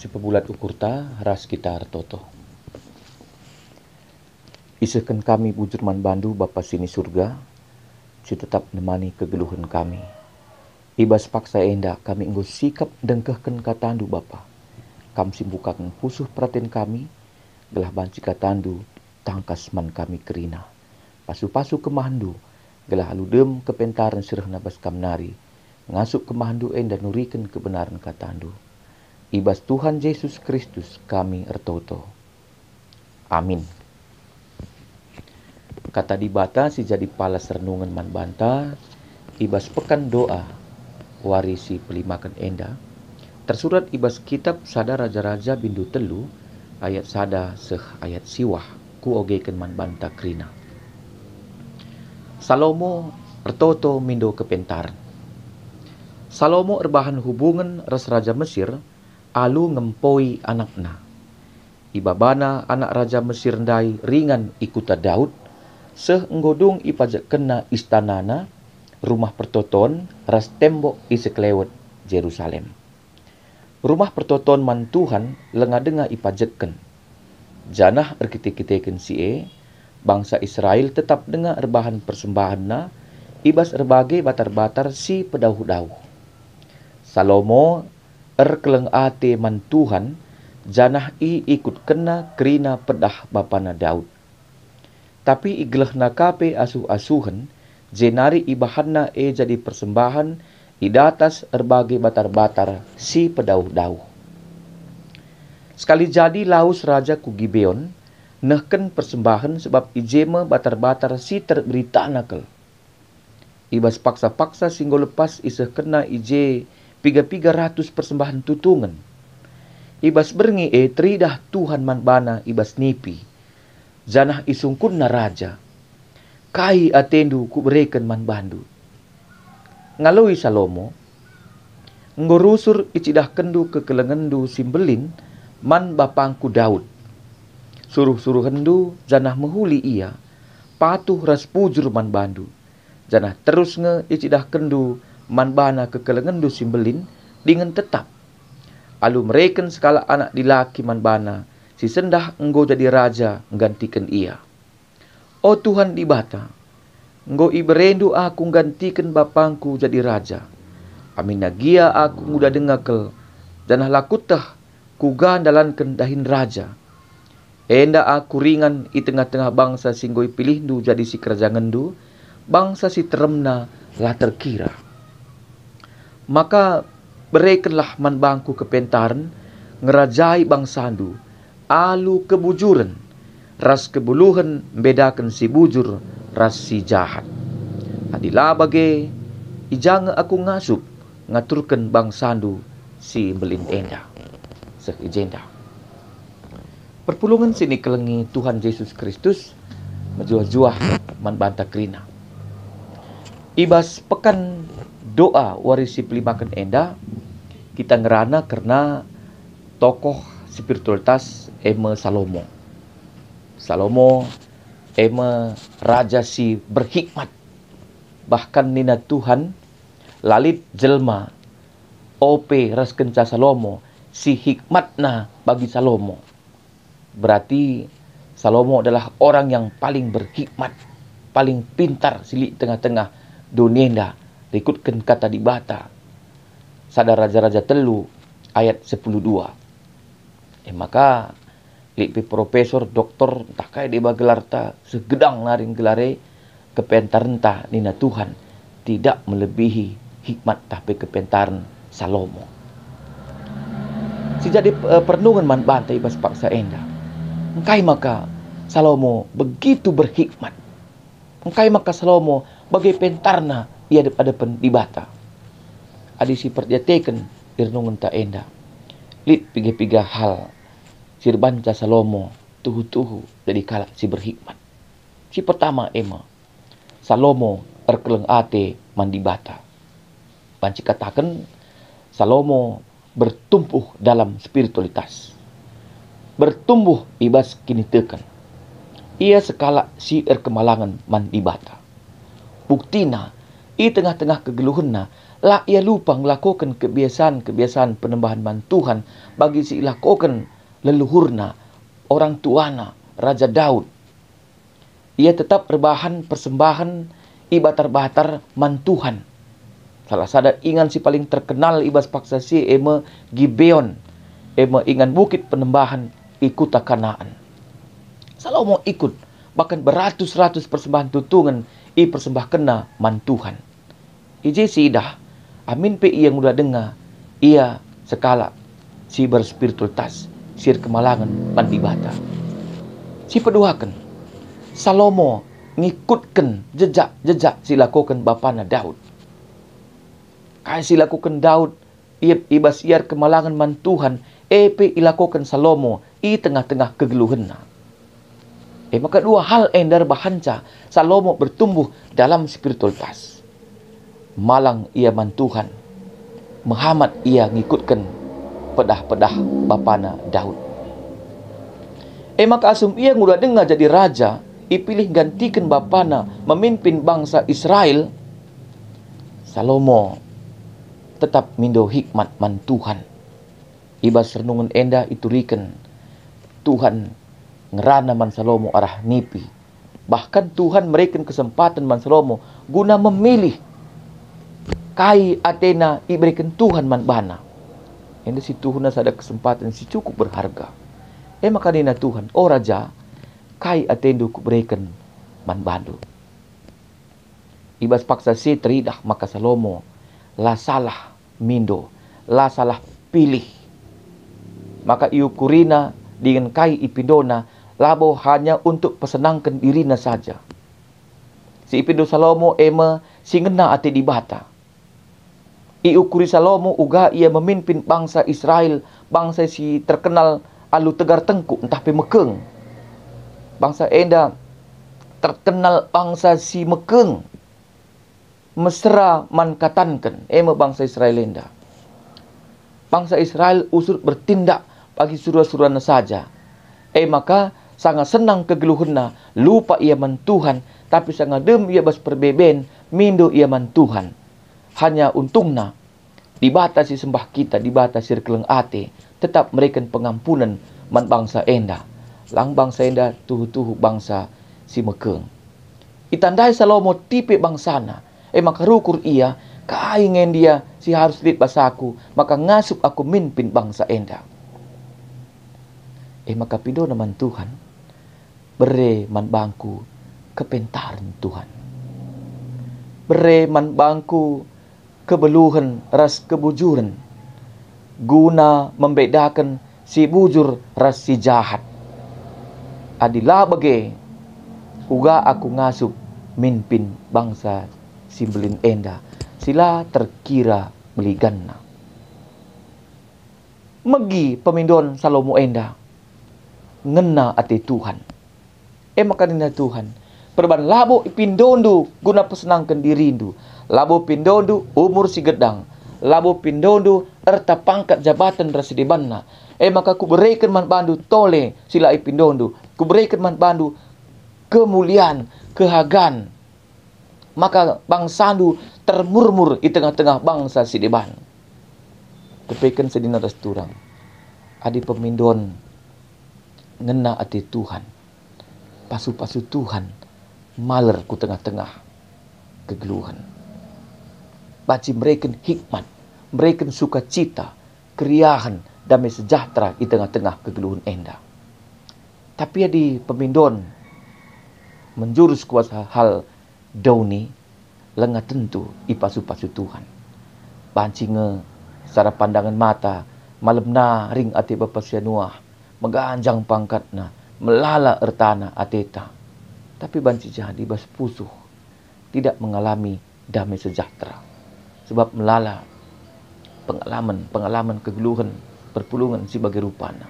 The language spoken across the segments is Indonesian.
si pebulat ukurta ras kita toto. Isahkan kami bujurman bandu Bapa sini surga, si tetap nemani kegeluhan kami. Ibas paksa enda kami enggo sikap dengkehken katandu Bapa. Kam simbukaken pusuh perhatian kami, gelah banci katandu tangkas man kami kerina. Pasu-pasu kemahandu, gelah aludem kepentaran sirah nabas kamnari, ngasuk kemahandu enda nuriken kebenaran katandu. Ibas Tuhan Yesus Kristus kami ertoto. Amin. Kata dibata si jadi palas renungan man banta, ibas pekan doa, warisi pelimakan enda, tersurat ibas kitab sada raja-raja bindu telu, ayat sada seh ayat siwah, ku ogeken man banta krina. Salomo ertoto mindo kepentaran. Salomo erbahan hubungan ras raja Mesir, alu ngempoi anakna. Ibabana anak raja Mesir ndai ringan ikuta Daud, seh nggodung ipajak kena istanana, rumah pertoton ras tembok iseklewet Jerusalem. Rumah pertoton man Tuhan lenga-denga ipajekken. Janah erkite-kiteken sie, bangsa Israel tetap denga erbahan persembahanna, ibas erbagai batar-batar si pedauh-dauh. Salomo erkeleng ate man Tuhan, janah i ikut kena kerina pedah bapana Daud. Tapi iglehna kape asuh-asuhen, jenari ibahanna jadi persembahan, idatas erbagai batar-batar si pedauh-dauh. Sekali jadi laus raja ku Gibeon, nehken persembahan sebab ijeme batar-batar si terberita nakel. Ibas paksa-paksa singgo lepas iseh kena ije 300 persembahan tutungan. Ibas berngi tridah Tuhan man bana ibas nipi. Janah isungkun na raja. Kai atendu ku bereken man bandu. Ngaloi Salomo, ngorusur icidah kendu kekelengendu simbelin man bapangku Daud. Suruh-suruh hendu janah mehuli ia, patuh ras pujur man bandu. Janah terus nge icidah kendu man bana kekelengendu simbelin dengan tetap. Alu mereken sekala anak dilaki man bana, si sendah enggo jadi raja nggantikan ia. O Tuhan dibata, enggo iberendu aku nggantikan bapangku jadi raja. Amin nagia aku muda dengakel, janah lakutah kugan dalanken dahin raja. Enda aku ringan i tengah-tengah bangsa singgoi pilihdu jadi si kerajangendu, bangsa si teremna lah terkira. Maka berekenlah man bangku kepentaran, ngerajai bangsandu, alu kebujuran, ras kebuluhan bedakan si bujur, ras si jahat. Adilah bage, ijang aku ngasup, ngaturkan bangsandu si belin enda. Seh ijenda. Perpulungan sini kelengi Tuhan Yesus Kristus, menjuah-juah man banta krina. Ibas pekan doa warisi pelimakan enda, kita ngerana karena tokoh spiritualitas eme Salomo. Salomo eme raja si berhikmat. Bahkan nina Tuhan lalit jelma ope ras kenca Salomo si hikmatna bagi Salomo. Berarti Salomo adalah orang yang paling berhikmat, paling pintar silik tengah-tengah dunia. Ikutkan kata dibata sada raja-raja telu ayat 10:2. Maka lipi profesor doktor entah kaya dia gelar ta segedang naring gelare kepentaran ta nina Tuhan tidak melebihi hikmat tapi kepentaran Salomo. Si jadi pernungan man bantai bas paksa enda. Engkai maka Salomo begitu berhikmat. Engkai maka Salomo bagai pentarna ia ada dibata. Adi si perjateken irnungan ta enda. Lit piga-piga hal sirbanca Salomo tuhu-tuhu jadi kalak si berhikmat. Si pertama ema Salomo erkeleng ate mandibata. Banci katakan Salomo bertumbuh dalam spiritualitas. Bertumbuh ibas kini tekan. Ia sekala si erkemalangan mandibata. Buktina, i tengah-tengah kegeluhunna lah ia lupa melakukan kebiasaan-kebiasaan penembahan man Tuhan bagi si lakukan leluhurna, orang tuana, Raja Daud. Ia tetap berbahan persembahan ibatar-batar man Tuhan. Salah sada ingan si paling terkenal ibas paksa si ema Gibeon, ema ingan bukit penembahan ikut Kanaan. Salomo ikut, bahkan beratus-ratus persembahan tutungan i persembah kena man Tuhan. Ije sidah, amin pe ia mudah dengar, ia sekala si berspiritualitas, sir kemalangan man ibata. Si peduakan, Salomo ngikutkan jejak-jejak si lakukan bapana Daud. Kaya si lakukan Daud, ibas iar kemalangan man Tuhan, epe ilakukan Salomo, i tengah-tengah kegeluhan. Maka dua hal endar bahanca, Salomo bertumbuh dalam spiritualitas. Malang ia man Tuhan, Muhammad ia ngikutkan pedah-pedah bapana Daud. Maka asum ia ngudah dengar jadi raja, ipilih gantikan bapana memimpin bangsa Israel, Salomo tetap mindo hikmat man Tuhan. Ibas renungan enda iturikan Tuhan ngerana man Salomo arah nipi. Bahkan Tuhan memberikan kesempatan man Salomo guna memilih kai Athena iberikan Tuhan man bana. Ini si Tuhan ada kesempatan si cukup berharga. Maka dina Tuhan, oh raja, kai Athena ku berikan man bandu. Ibas paksa si teridah maka Salomo la salah mindo, la salah pilih. Maka iukurina dengan kai ipindona labo hanya untuk pesenangkan dirinya saja. Si ipindo Salomo ema singena ate dibata. Iukuri Salomo uga ia memimpin bangsa Israel, bangsa si terkenal alu tegar tengku entah pe mekeng. Bangsa enda terkenal bangsa si mekeng. Mesra man katankan ema bangsa Israel enda. Bangsa Israel usur bertindak bagi surah-surahna saja. Maka sangat senang kegeluhurna, lupa ia man Tuhan, tapi sangat dem ia bas perbeben, mindo ia man Tuhan. Hanya untungna, dibatasi sembah kita, dibatasi keleng ate, tetap mereka pengampunan man bangsa enda. Lang bangsa enda tuhu-tuhu bangsa si mekeng. Itandai Salomo tipe bangsana, maka rukur ia, kaingen dia si harus lihat basaku, maka ngasup aku mimpin bangsa enda. Maka pido naman Tuhan, bere man bangku kepentaran Tuhan. Bere man bangku kebeluhan ras kebujuran, guna membedakan si bujur ras si jahat. Adilah bage, uga aku ngasup mimpin bangsa simbelin enda, sila terkira meliganna. Megi pemindon Salomo enda, ngena ati Tuhan. Maka dina Tuhan, perban labo ipindondu guna pesenangkan dirindu. Labo pindondu umur si gedang. Labo pindondu erta pangkat jabatan rasidibanna. Maka ku berikan man bandu tole sila ipindondu. Ku berikan man bandu kemuliaan, kehagan. Maka bangsandu termurmur di tengah-tengah bangsa sidiban. Tepikan sedina resturang. Adi pemindon ngena ati Tuhan, pasu-pasu Tuhan maler ku tengah-tengah kegeluhan. Baci mereka hikmat, mereka sukacita, keriahan, damai sejahtera di tengah-tengah kegeluhan enda. Tapi di pemindon menjurus kuasa hal dauni lengah tentu i pasu-pasu Tuhan. Banci nge secara pandangan mata malemna ring ati bapa sianuah, meganjang pangkatna, melala ertana ateta. Tapi banci jadi bas pusuh, tidak mengalami damai sejahtera. Sebab melala pengalaman kegeluhan, perpulungan sebagai rupana.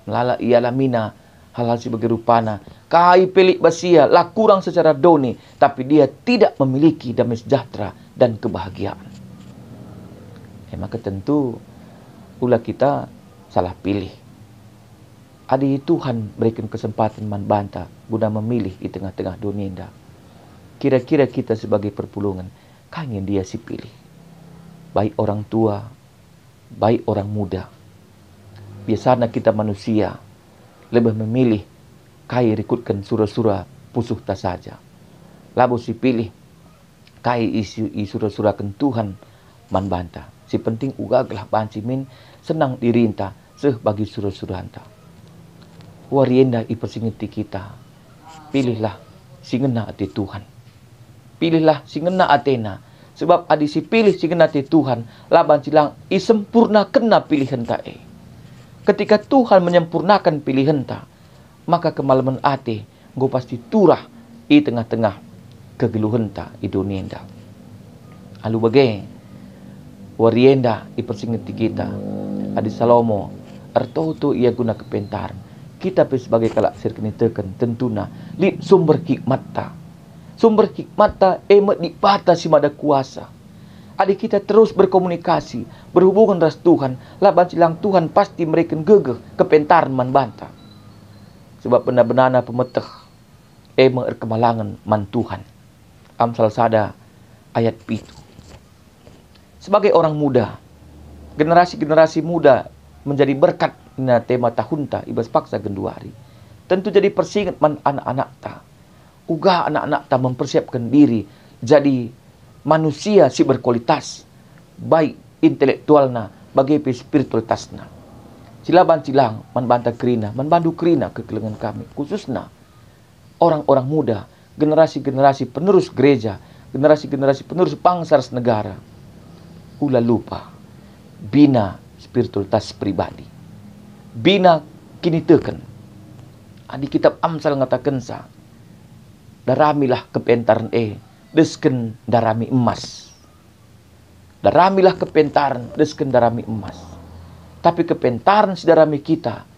Melala ialah mina hal-hal sebagai rupana. Kai pelik basia, lah kurang secara doni, tapi dia tidak memiliki damai sejahtera dan kebahagiaan. Maka tentu ulah kita salah pilih. Adi Tuhan berikan kesempatan man banta guna memilih di tengah-tengah dunia indah. Kira-kira kita sebagai perpulungan, kangen dia si pilih. baik orang tua, baik orang muda. Biasanya kita manusia lebih memilih kai rikutkan surah-surah pusuh ta saja. Labu si pilih kai isu surah-surah kan Tuhan man banta. Si penting ugaglah banci min senang dirinta seh bagi surah-surah anta. Warienda ipersingiti kita. Pilihlah singena ati Tuhan. Pilihlah singena atena. Sebab adi si pilih singena ati Tuhan, laban silang isempurna kena pilihan tae. Ketika Tuhan menyempurnakan pilihan ta, maka kemalaman ate go pasti turah i tengah-tengah kegeluhan ta i dunia enda. Alu bagai warienda ipersingiti kita. Adi Salomo artoto ia guna kepentar. Kita sebagai kalak sirkenitekan tentuna li sumber hikmat ta. Sumber hikmat ta emat di bata si mada kuasa. Adik kita terus berkomunikasi, berhubungan ras Tuhan, laban silang Tuhan pasti mereka gegeh kepentaran man banta. Sebab benar-benarna pemeteh ema kemalangan man Tuhan. Amsal sada ayat pitu. Sebagai orang muda, generasi-generasi muda menjadi berkat na tema tahunta ibas paksa genduari. Tentu jadi persingat man anak-anak ta. Uga anak-anak ta mempersiapkan diri jadi manusia si berkualitas, baik intelektualna bagi spiritualitasna. Silaban silang man banta kerina, man bandu kerina kekelengan kami, khususnya orang-orang muda, generasi-generasi penerus gereja, generasi-generasi penerus bangsa negara. Ulah lupa bina spiritualitas pribadi. Bina kini teken. Di kitab Amsal ngatakan sa, daramilah kepentaran desken darami emas. Daramilah kepentaran desken darami emas. Tapi kepentaran si darami kita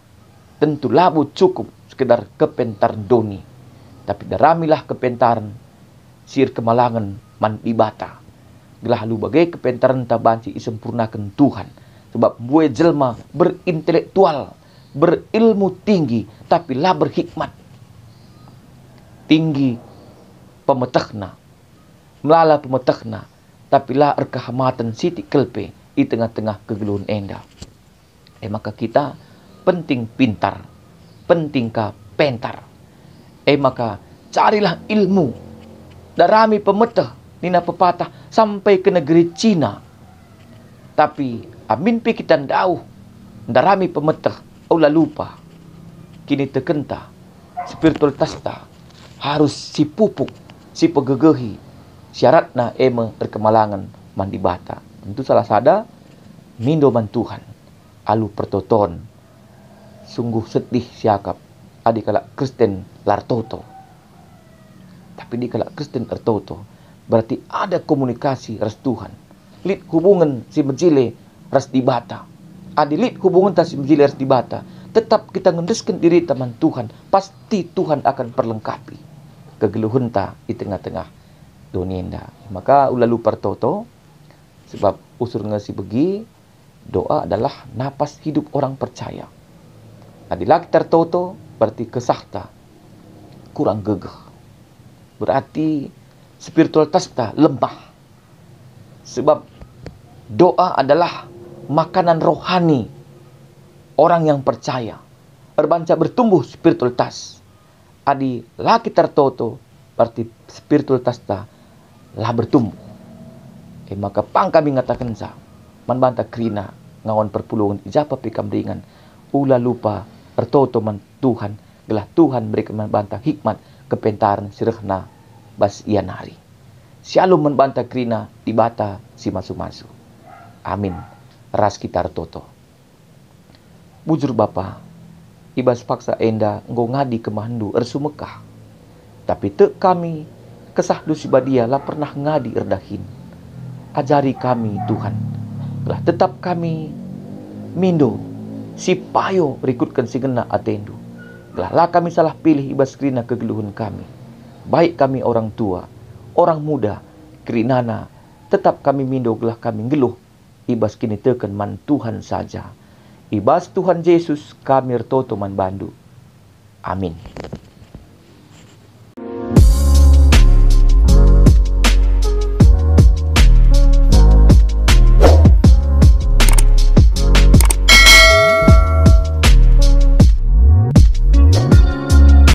tentu labu cukup sekedar kepentaran doni. Tapi daramilah kepentaran sir kemalangan man ibata. Gelah lu bagai kepentaran tabanci isempurnakan Tuhan. Sebab buat jelma berintelektual, berilmu tinggi, tapi lah berhikmat. Tinggi pemetahna, melala pemetahna, tapi lah erkehamatan siti kelpe di tengah-tengah kegeluhan enda. Maka kita penting pintar, penting ka pentar. Maka carilah ilmu. Darami pemetah, nina pepatah, sampai ke negeri Cina. Tapi amin pi kita ndauh darami pemetah ulah lupa kini tekenta spiritualitas ta harus si pupuk si pegegehi syaratna ema berkemalangan mandi bata. Tentu salah sada mindo man Tuhan alu pertoton sungguh sedih siakap adik kalak Kristen lartoto. Tapi di kalak Kristen lartoto berarti ada komunikasi ras Tuhan. Lit hubungan si menjile ras dibata. Adilit hubungan ta si menjile ras dibata. Tetap kita ngendeskan diri teman Tuhan. Pasti Tuhan akan perlengkapi kegeluhan ta di tengah-tengah dunia indah. Maka ulalu pertoto. Sebab usur ngasi begi. Doa adalah napas hidup orang percaya. Adilaki tertoto berarti kesahta kurang gegeh. Berarti spiritualitas ta lemah. Sebab doa adalah makanan rohani orang yang percaya. Berbanca bertumbuh spiritualitas. Adi laki tertoto berarti spiritualitas ta lah bertumbuh. Maka pang kami ngatakan sa man banta krina ngawan perpulungan ijapa pikamringan ula lupa tertoto man Tuhan gelah Tuhan berikan man banta hikmat kepentaran sirehna bas ianari. Shalom man banta krina di bata si masu-masu. Amin. Ras kita toto. Bujur Bapa, ibas paksa enda nggo ngadi ke mahandu ersu Mekah. Tapi te kami kesah dusi badia lah pernah ngadi erdahin. Ajari kami Tuhan. Lah tetap kami mindo si payo rikutkan si gena atendu. Lah kami salah pilih ibas krina kegeluhan kami. Baik kami orang tua, orang muda, kerinana, tetap kami mindo gelah kami ngeluh. Ibas kini teken man Tuhan saja. Ibas Tuhan Yesus kami ertoto man bandu. Amin.